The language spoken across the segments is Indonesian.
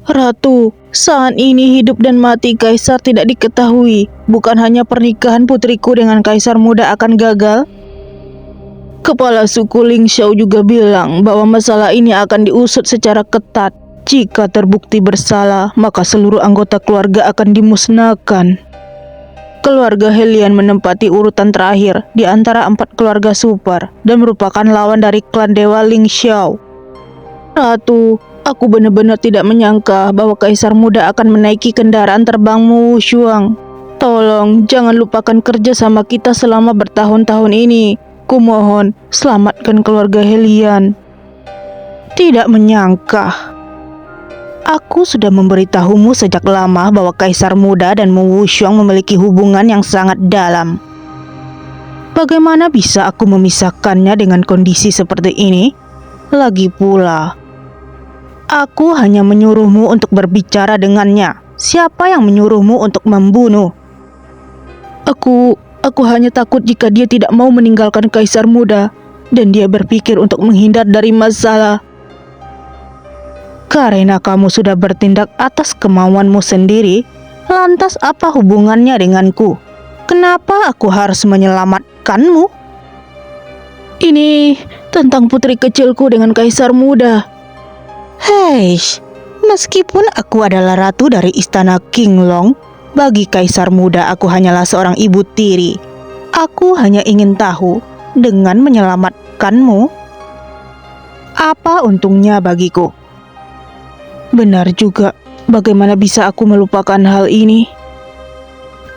Ratu, saat ini hidup dan mati kaisar tidak diketahui. Bukan hanya pernikahan putriku dengan kaisar muda akan gagal. Kepala suku Ling Xiao juga bilang bahwa masalah ini akan diusut secara ketat. Jika terbukti bersalah, maka seluruh anggota keluarga akan dimusnahkan. Keluarga Helian menempati urutan terakhir di antara 4 keluarga super dan merupakan lawan dari klan Dewa Ling Xiao. Ratu, aku benar-benar tidak menyangka bahwa kaisar muda akan menaiki kendaraan terbangmu, Wu Shuang. Tolong jangan lupakan kerja sama kita selama bertahun-tahun ini. Kumohon, selamatkan keluarga Helian. Tidak menyangka. Aku sudah memberitahumu sejak lama bahwa kaisar muda dan Wu Shuang memiliki hubungan yang sangat dalam. Bagaimana bisa aku memisahkannya dengan kondisi seperti ini? Lagi pula, aku hanya menyuruhmu untuk berbicara dengannya. Siapa yang menyuruhmu untuk membunuh? Aku hanya takut jika dia tidak mau meninggalkan kaisar muda dan dia berpikir untuk menghindar dari masalah. Karena kamu sudah bertindak atas kemauanmu sendiri, lantas apa hubungannya denganku? Kenapa aku harus menyelamatkanmu? Ini tentang putri kecilku dengan kaisar muda. Hei, meskipun aku adalah ratu dari istana Qinglong, bagi kaisar muda aku hanyalah seorang ibu tiri. Aku hanya ingin tahu, dengan menyelamatkanmu, apa untungnya bagiku? Benar juga, bagaimana bisa aku melupakan hal ini?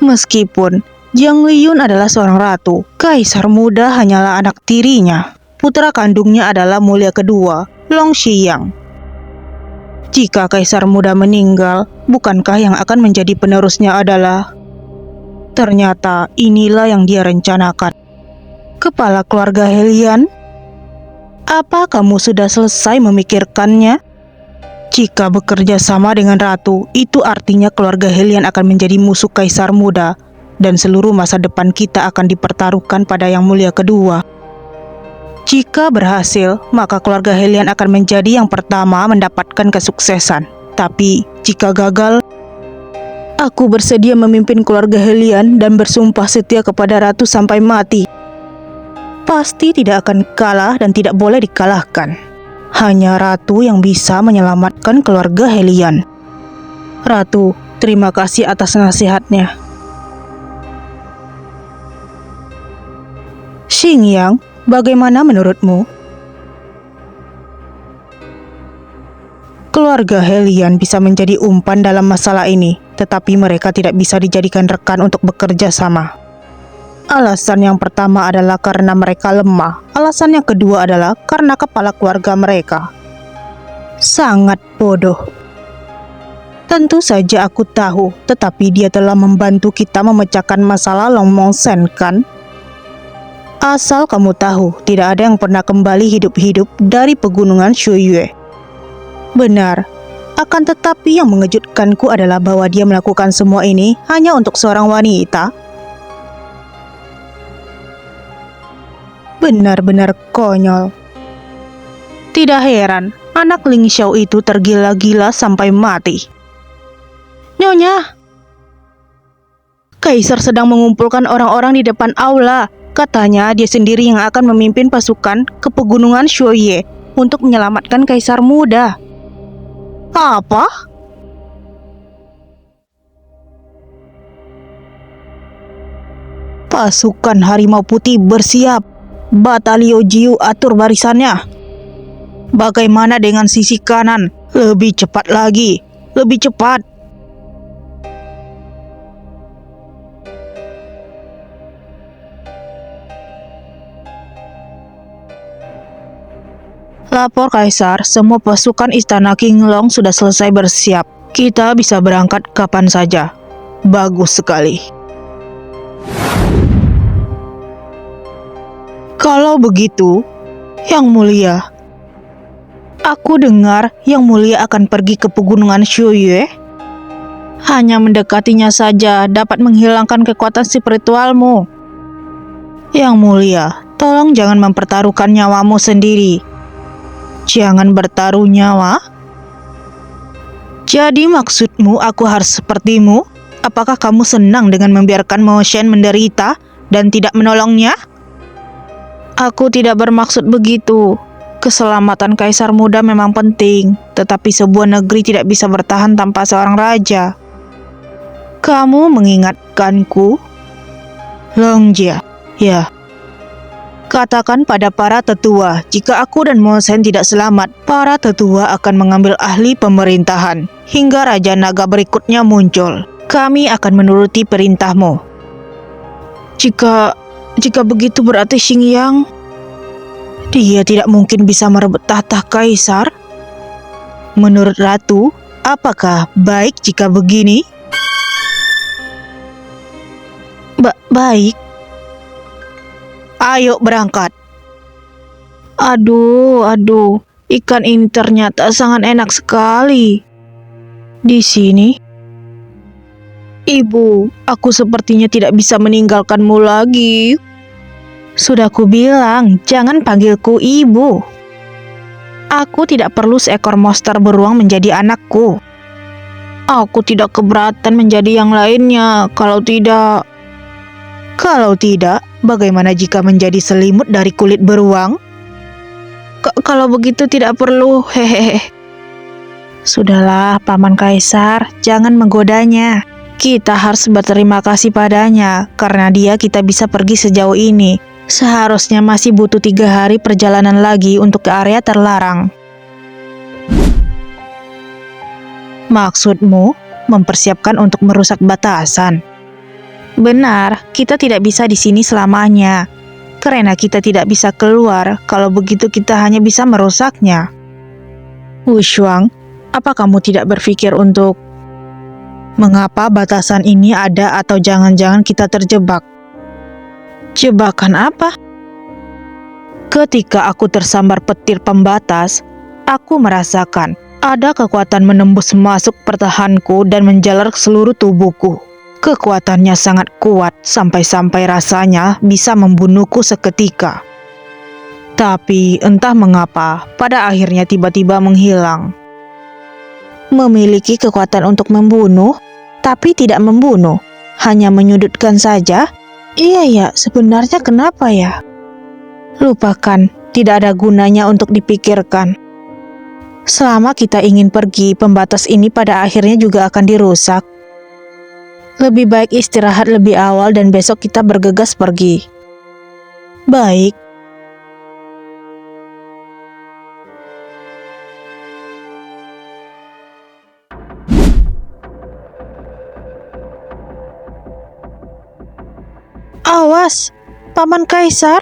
Meskipun Jiang Liyun adalah seorang ratu, kaisar muda hanyalah anak tirinya. Putra kandungnya adalah mulia kedua, Long Xiyang. Jika kaisar muda meninggal, bukankah yang akan menjadi penerusnya adalah... Ternyata inilah yang dia rencanakan. Kepala keluarga Helian, apa kamu sudah selesai memikirkannya? Jika bekerja sama dengan ratu, itu artinya keluarga Helian akan menjadi musuh kaisar muda, dan seluruh masa depan kita akan dipertaruhkan pada yang mulia kedua. Jika berhasil, maka keluarga Helian akan menjadi yang pertama mendapatkan kesuksesan. Tapi jika gagal, aku bersedia memimpin keluarga Helian dan bersumpah setia kepada ratu sampai mati. Pasti tidak akan kalah dan tidak boleh dikalahkan. Hanya ratu yang bisa menyelamatkan keluarga Helian. Ratu, terima kasih atas nasihatnya. Xingyang, bagaimana menurutmu? Keluarga Helian bisa menjadi umpan dalam masalah ini, tetapi mereka tidak bisa dijadikan rekan untuk bekerja sama. Alasan yang pertama adalah karena mereka lemah. Alasan yang kedua adalah karena kepala keluarga mereka sangat bodoh. Tentu saja aku tahu, tetapi dia telah membantu kita memecahkan masalah Long Mong Sen, kan? Asal kamu tahu, tidak ada yang pernah kembali hidup-hidup dari pegunungan Shuyue. Benar, akan tetapi yang mengejutkanku adalah bahwa dia melakukan semua ini hanya untuk seorang wanita. Benar-benar konyol. Tidak heran, anak Ling Xiao itu tergila-gila sampai mati. Nyonya, kaisar sedang mengumpulkan orang-orang di depan aula. Katanya dia sendiri yang akan memimpin pasukan ke pegunungan Shuyue untuk menyelamatkan kaisar muda. Apa? Pasukan harimau putih bersiap. Batalio Jiu atur barisannya. Bagaimana dengan sisi kanan? Lebih cepat lagi. Lebih cepat. Lapor Kaisar, semua pasukan istana Qinglong sudah selesai bersiap. Kita bisa berangkat kapan saja. Bagus sekali. Kalau begitu, Yang Mulia, aku dengar Yang Mulia akan pergi ke pegunungan Shuyue. Hanya mendekatinya saja dapat menghilangkan kekuatan spiritualmu. Yang Mulia, tolong jangan mempertaruhkan nyawamu sendiri. Jangan bertaruh nyawa. Jadi maksudmu aku harus sepertimu? Apakah kamu senang dengan membiarkan Mo Shen menderita dan tidak menolongnya? Aku tidak bermaksud begitu. Keselamatan kaisar muda memang penting, tetapi sebuah negeri tidak bisa bertahan tanpa seorang raja. Kamu mengingatkanku? Longjia, ya. Katakan pada para tetua, jika aku dan Mo Shen tidak selamat, para tetua akan mengambil ahli pemerintahan, hingga Raja Naga berikutnya muncul. Kami akan menuruti perintahmu. Jika begitu berarti Xingyang, dia tidak mungkin bisa merebut tahta kaisar. Menurut Ratu, apakah baik jika begini? Baik. Ayo berangkat. Aduh, ikan ini ternyata sangat enak sekali. Di sini, Ibu, aku sepertinya tidak bisa meninggalkanmu lagi. Sudah kubilang, jangan panggilku Ibu. Aku tidak perlu seekor monster beruang menjadi anakku. Aku tidak keberatan menjadi yang lainnya. Kalau tidak, bagaimana jika menjadi selimut dari kulit beruang? Kalau begitu tidak perlu, hehehe. Sudahlah, Paman Kaisar, jangan menggodanya. Kita harus berterima kasih padanya, karena dia kita bisa pergi sejauh ini. Seharusnya masih butuh 3 hari perjalanan lagi untuk ke area terlarang. Maksudmu, mempersiapkan untuk merusak batasan? Benar, kita tidak bisa di sini selamanya. Karena kita tidak bisa keluar, kalau begitu kita hanya bisa merusaknya. Wu Shuang, apa kamu tidak berpikir untuk mengapa batasan ini ada atau jangan-jangan kita terjebak? Jebakan apa? Ketika aku tersambar petir pembatas, aku merasakan ada kekuatan menembus masuk pertahanku dan menjalar ke seluruh tubuhku. Kekuatannya sangat kuat sampai-sampai rasanya bisa membunuhku seketika. Tapi entah mengapa, pada akhirnya tiba-tiba menghilang. Memiliki kekuatan untuk membunuh, tapi tidak membunuh, hanya menyudutkan saja. Iya ya, sebenarnya kenapa ya? Lupakan, tidak ada gunanya untuk dipikirkan. Selama kita ingin pergi, pembatas ini pada akhirnya juga akan dirusak. Lebih baik istirahat lebih awal dan besok kita bergegas pergi. Baik. Awas, Paman Kaisar.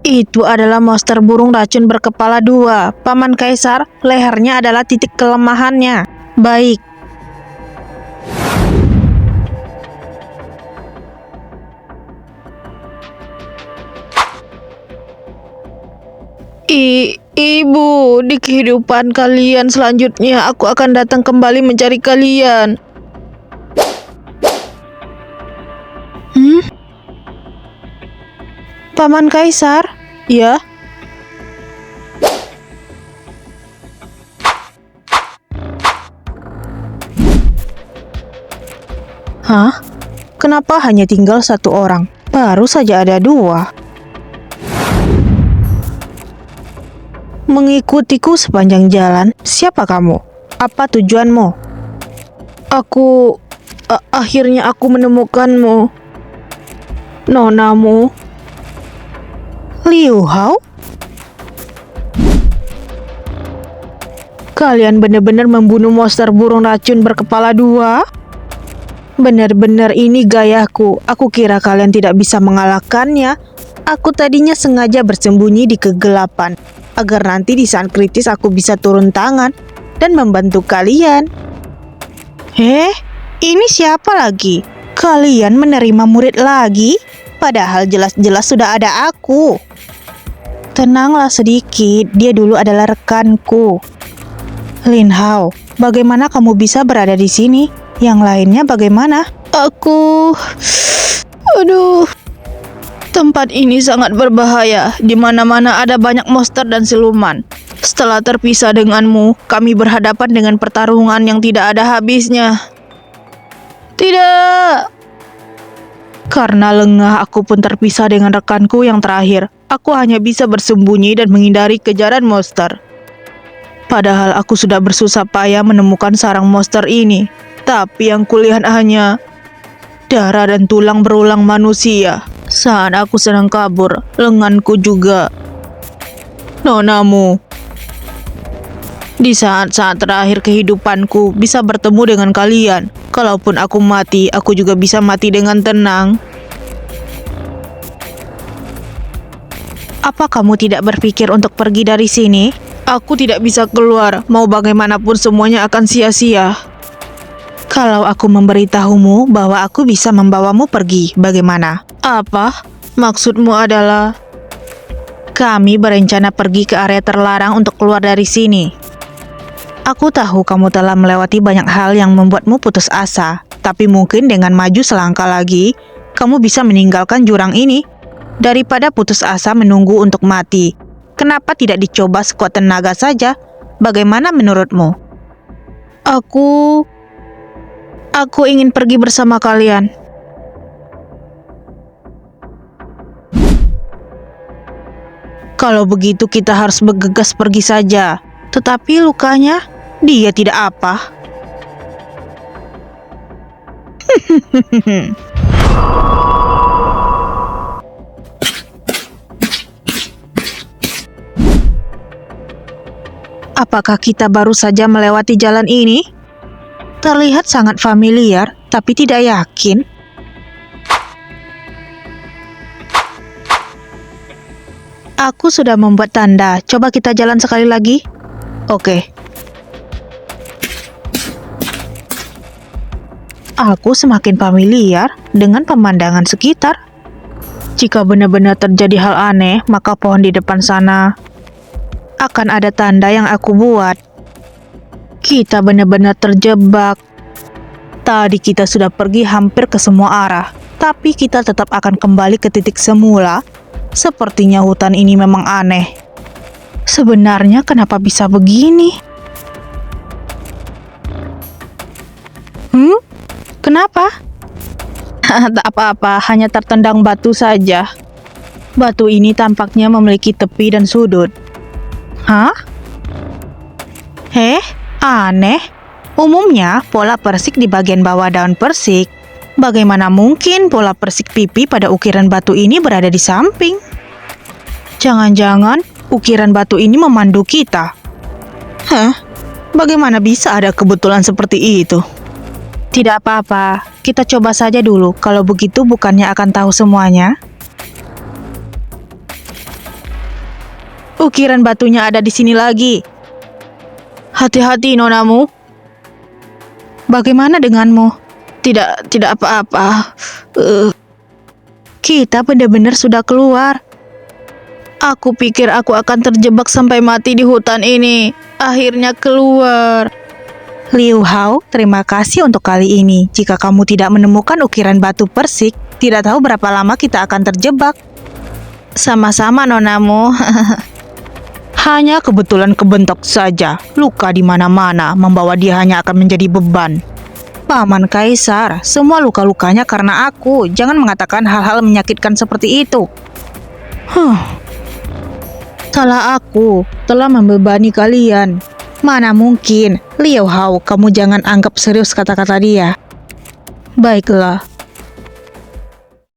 Itu adalah monster burung racun berkepala 2. Paman Kaisar, lehernya adalah titik kelemahannya. Baik. Ibu, di kehidupan kalian selanjutnya aku akan datang kembali mencari kalian. Paman Kaisar? Ya? Hah? Kenapa hanya tinggal 1 orang? Baru saja ada 2. Mengikutiku sepanjang jalan. Siapa kamu? Apa tujuanmu? Akhirnya aku menemukanmu. Nonamu. Liu Hao? Kalian benar-benar membunuh monster burung racun berkepala 2? Benar-benar ini gayaku. Aku kira kalian tidak bisa mengalahkannya. Aku tadinya sengaja bersembunyi di kegelapan, agar nanti di saat kritis aku bisa turun tangan dan membantu kalian. Ini siapa lagi? Kalian menerima murid lagi? Padahal jelas-jelas sudah ada aku. Tenanglah sedikit, dia dulu adalah rekanku. Lin Hao, bagaimana kamu bisa berada di sini? Yang lainnya bagaimana? Tempat ini sangat berbahaya. Di mana-mana ada banyak monster dan siluman. Setelah terpisah denganmu, kami berhadapan dengan pertarungan yang tidak ada habisnya. Tidak! Karena lengah, aku pun terpisah dengan rekanku yang terakhir. Aku hanya bisa bersembunyi dan menghindari kejaran monster. Padahal aku sudah bersusah payah menemukan sarang monster ini. Tapi yang kulihat hanya darah dan tulang berulang manusia. Saat aku sedang kabur, lenganku juga. Nonamu, di saat-saat terakhir kehidupanku bisa bertemu dengan kalian. Kalaupun aku mati, aku juga bisa mati dengan tenang. Apa kamu tidak berpikir untuk pergi dari sini? Aku tidak bisa keluar, mau bagaimanapun semuanya akan sia-sia. Kalau aku memberitahumu bahwa aku bisa membawamu pergi, bagaimana? Apa? Maksudmu adalah kami berencana pergi ke area terlarang untuk keluar dari sini. Aku tahu kamu telah melewati banyak hal yang membuatmu putus asa, tapi mungkin dengan maju selangkah lagi, kamu bisa meninggalkan jurang ini. Daripada putus asa menunggu untuk mati, kenapa tidak dicoba sekuat tenaga saja? Bagaimana menurutmu? Aku ingin pergi bersama kalian. Kalau begitu kita harus bergegas pergi saja. Tetapi lukanya, dia tidak apa. Apakah kita baru saja melewati jalan ini? Terlihat sangat familiar, tapi tidak yakin. Aku sudah membuat tanda. Coba kita jalan sekali lagi. Oke. Aku semakin familiar dengan pemandangan sekitar. Jika benar-benar terjadi hal aneh, maka pohon di depan sana akan ada tanda yang aku buat. Kita benar-benar terjebak. Tadi kita sudah pergi hampir ke semua arah, tapi kita tetap akan kembali ke titik semula. Sepertinya hutan ini memang aneh. Sebenarnya kenapa bisa begini? Kenapa? Tak apa-apa, hanya tertendang batu saja. Batu ini tampaknya memiliki tepi dan sudut. Hah? Aneh. Umumnya, pola persik di bagian bawah daun persik. Bagaimana mungkin pola persik pipi pada ukiran batu ini berada di samping? Jangan-jangan ukiran batu ini memandu kita. Bagaimana bisa ada kebetulan seperti itu? Tidak apa-apa, kita coba saja dulu. Kalau begitu bukannya akan tahu semuanya? Ukiran batunya ada di sini lagi. Hati-hati, nonamu. Bagaimana denganmu? Tidak apa-apa. Kita benar-benar sudah keluar. Aku pikir aku akan terjebak sampai mati di hutan ini. Akhirnya keluar. Liu Hao, terima kasih untuk kali ini. Jika kamu tidak menemukan ukiran batu persik, tidak tahu berapa lama kita akan terjebak. Sama-sama, nonamu. Hanya kebetulan kebentok saja. Luka di mana-mana, membawa dia hanya akan menjadi beban. Paman Kaisar, semua luka-lukanya karena aku. Jangan mengatakan hal-hal menyakitkan seperti itu. Salah aku, telah membebani kalian. Mana mungkin, Liu Hao, kamu jangan anggap serius kata-kata dia. Baiklah,